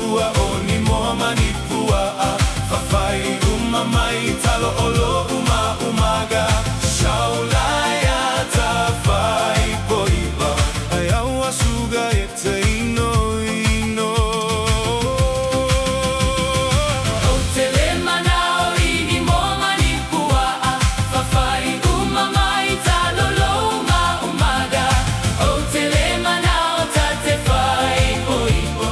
tua oni mo manipua fafai umamai talo olo umaga shaulaya tafai poiba ayawa suga ete ino Otelema nao ini mo manipua fafai umamai talo lo umaga Otelema nao tatefai poibo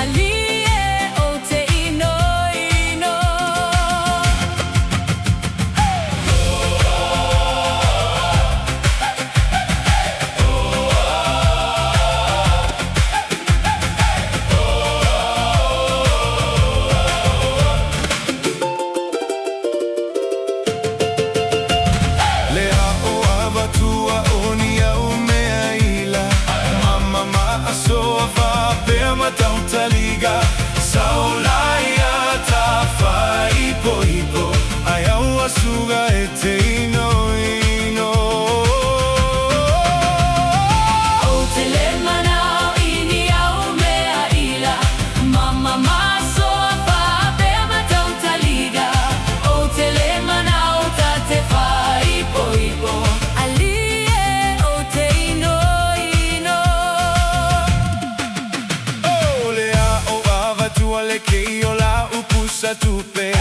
alie ote ino Tautaliga saulaya tafai poipo ayawa suga ete ino Otelema nao ini au mea ila mama maso apa pea matautaliga Otelema nao tatefai poipo alie ote ino Olea o ava tua le ke iola upusa tupe